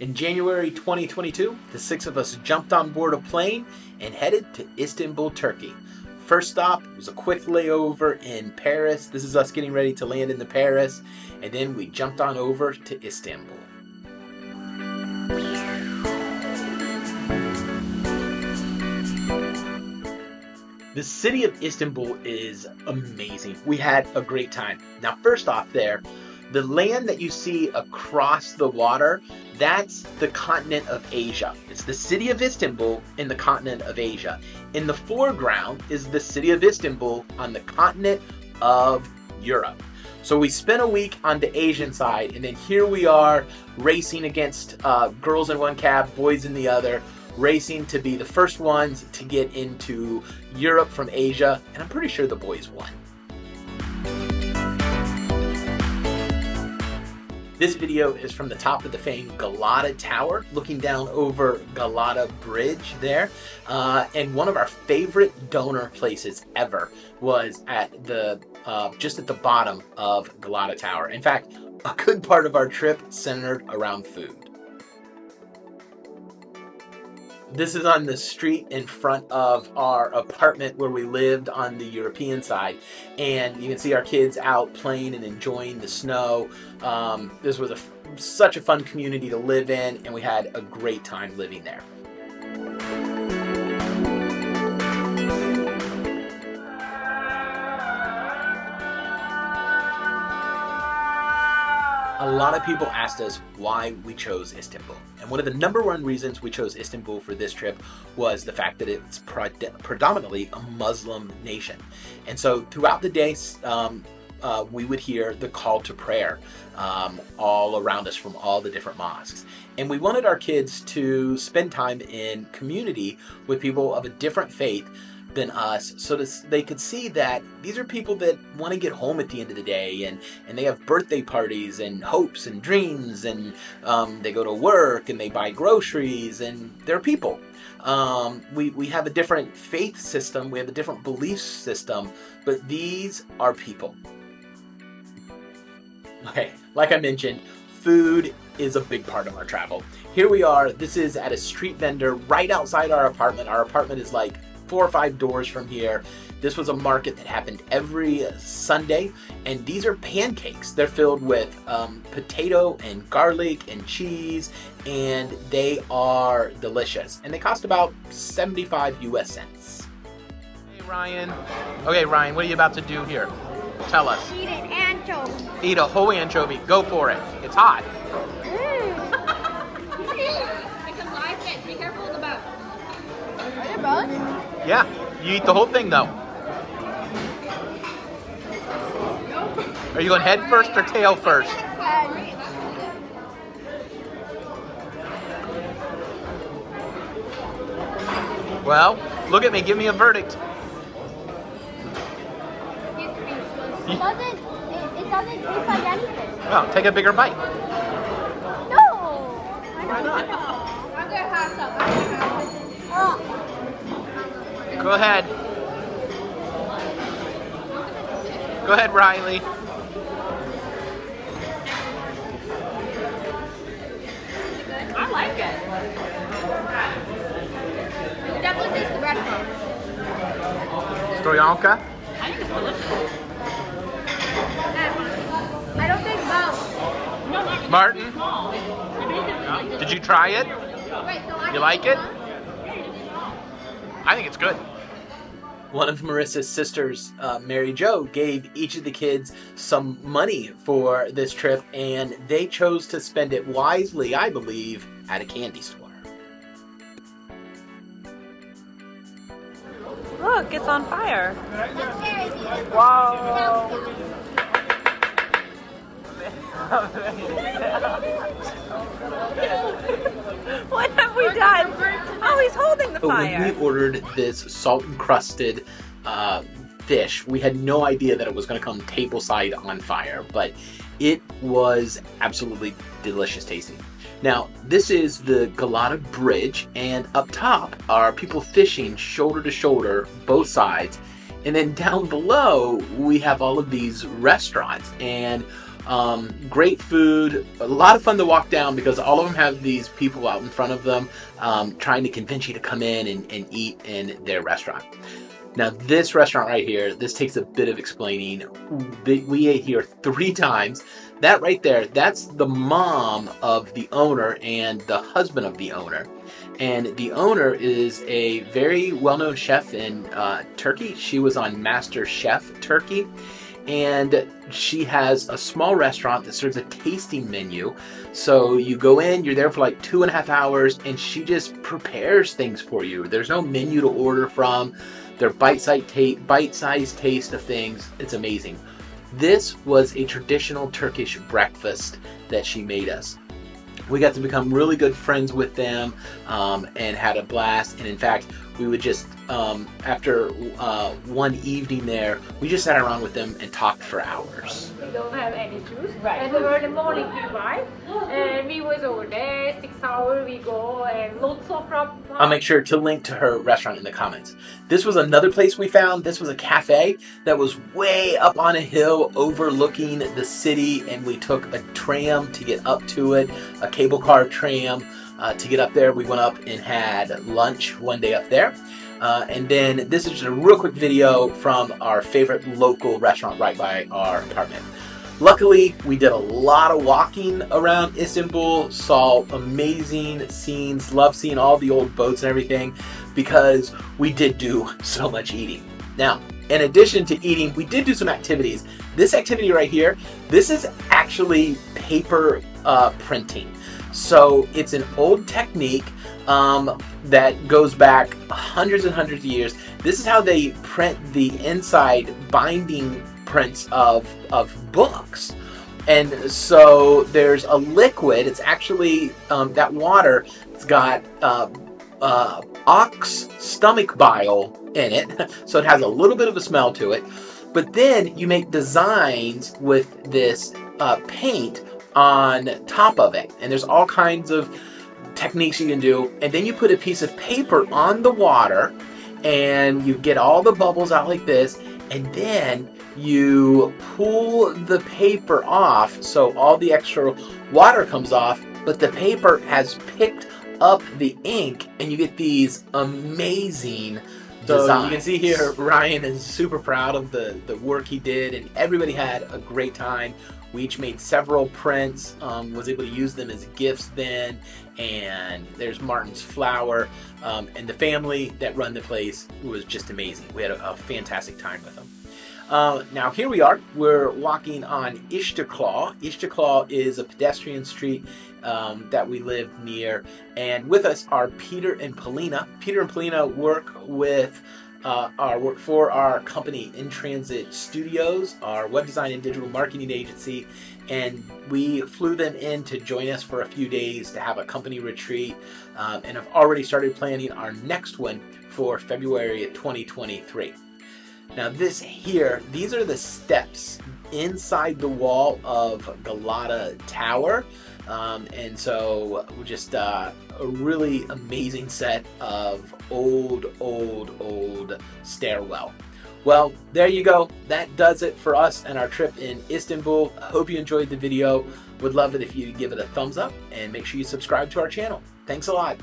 In January 2022, the six of us jumped on board a plane and headed to Istanbul, Turkey. First stop was a quick layover in Paris. This is us getting ready to land into Paris, and then we jumped on over to Istanbul. The city of Istanbul is amazing. We had a great time. Now, first off there, the land that you see across the water, that's the continent of Asia. It's the city of Istanbul in the continent of Asia. In the foreground is the city of Istanbul on the continent of Europe. So we spent a week on the Asian side, and then here we are racing against girls in one cab, boys in the other, racing to be the first ones to get into Europe from Asia, and I'm pretty sure the boys won. This video is from the top of the famed Galata Tower, looking down over Galata Bridge there. And one of our favorite donor places ever was at the just at the bottom of Galata Tower. In fact, a good part of our trip centered around food. This is on the street in front of our apartment where we lived on the European side. And you can see our kids out playing and enjoying the snow. This was such a fun community to live in, and we had a great time living there. A lot of people asked us why we chose Istanbul. And one of the number one reasons we chose Istanbul for this trip was the fact that it's predominantly a Muslim nation. And so throughout the day, we would hear the call to prayer all around us from all the different mosques. And we wanted our kids to spend time in community with people of a different faith than us, so that they could see that these are people that want to get home at the end of the day, and they have birthday parties and hopes and dreams, and they go to work and they buy groceries, and they're people. We have a different faith system, we have a different belief system, but these are people. Okay, like I mentioned, food is a big part of our travel. Here we are, this is at a street vendor right outside our apartment. Our apartment is like 4 or 5 doors from here. This was a market that happened every Sunday, and these are pancakes. They're filled with potato and garlic and cheese, and they are delicious. And they cost about 75 US cents. Hey Ryan. Okay Ryan, what are you about to do here? Tell us. Eat an anchovy. Eat a whole anchovy. Go for it. It's hot. It's a live fish. Be careful with the boat. Are there boats? Yeah, you eat the whole thing though. Are you going head first or tail first? Well, look at me, give me a verdict. It doesn't taste like anything. Oh, take a bigger bite. No! Why not? I'm gonna have some. Oh. Go ahead. Go ahead, Riley. I like it. You definitely taste the breadcrumbs. Stoyanka? I think it's delicious. I don't think both. No, not Martin? Did you try it? You like it? I think it's good. One of Marissa's sisters, Mary Jo, gave each of the kids some money for this trip, and they chose to spend it wisely, I believe, at a candy store. Look, it's on fire. Wow! What have we done? Oh, he's holding the fire. When we ordered this salt-encrusted fish, we had no idea that it was going to come tableside on fire, but it was absolutely delicious tasting. Now, this is the Galata Bridge, and up top are people fishing shoulder to shoulder, both sides. And then down below, we have all of these restaurants. And Great food, a lot of fun to walk down because all of them have these people out in front of them trying to convince you to come in and eat in their restaurant. Now this restaurant right here, this takes a bit of explaining. We ate here 3 times. That right there, that's the mom of the owner and the husband of the owner. And the owner is a very well-known chef in Turkey. She was on Master Chef Turkey. And she has a small restaurant that serves a tasting menu. So you go in, you're there for like 2.5 hours, and she just prepares things for you. There's no menu to order from. They're bite-sized taste of things. It's amazing. This was a traditional Turkish breakfast that she made us. We got to become really good friends with them and had a blast. And in fact, we would just, after one evening there, we just sat around with them and talked for hours. We don't have any juice. Right. And early morning we buy. And we was over there, 6 hours we go, and lots of I'll make sure to link to her restaurant in the comments. This was another place we found. This was a cafe that was way up on a hill overlooking the city, and we took a tram to get up to it, a cable car tram to get up there. We went up and had lunch one day up there. And then this is just a real quick video from our favorite local restaurant right by our apartment. Luckily, we did a lot of walking around Istanbul, saw amazing scenes, loved seeing all the old boats and everything because we did do so much eating. Now, in addition to eating, we did do some activities. This activity right here, this is actually paper printing. So it's an old technique that goes back hundreds and hundreds of years. This is how they print the inside binding prints of books. And so there's a liquid, it's actually that water, it's got ox stomach bile in it, so it has a little bit of a smell to it. But then you make designs with this paint on top of it, and there's all kinds of techniques you can do. And then you put a piece of paper on the water and you get all the bubbles out like this, and then you pull the paper off so all the extra water comes off, but the paper has picked up the ink and you get these amazing designs. So you can see here Ryan is super proud of the work he did, and everybody had a great time. We each made several prints, was able to use them as gifts then, and there's Martin's flower, and the family that run the place was just amazing. We had a fantastic time with them. Now here we are, we're walking on Istanbul. Istanbul is a pedestrian street that we live near, and with us are Peter and Polina. Peter and Polina work for our company In Transit Studios, our web design and digital marketing agency, and we flew them in to join us for a few days to have a company retreat, and have already started planning our next one for February 2023. Now these are the steps inside the wall of Galata Tower, and so just a really amazing set of old stairwell. Well, there you go. That does it for us and our trip in Istanbul. I hope you enjoyed the video. Would love it if you give it a thumbs up and make sure you subscribe to our channel. Thanks a lot.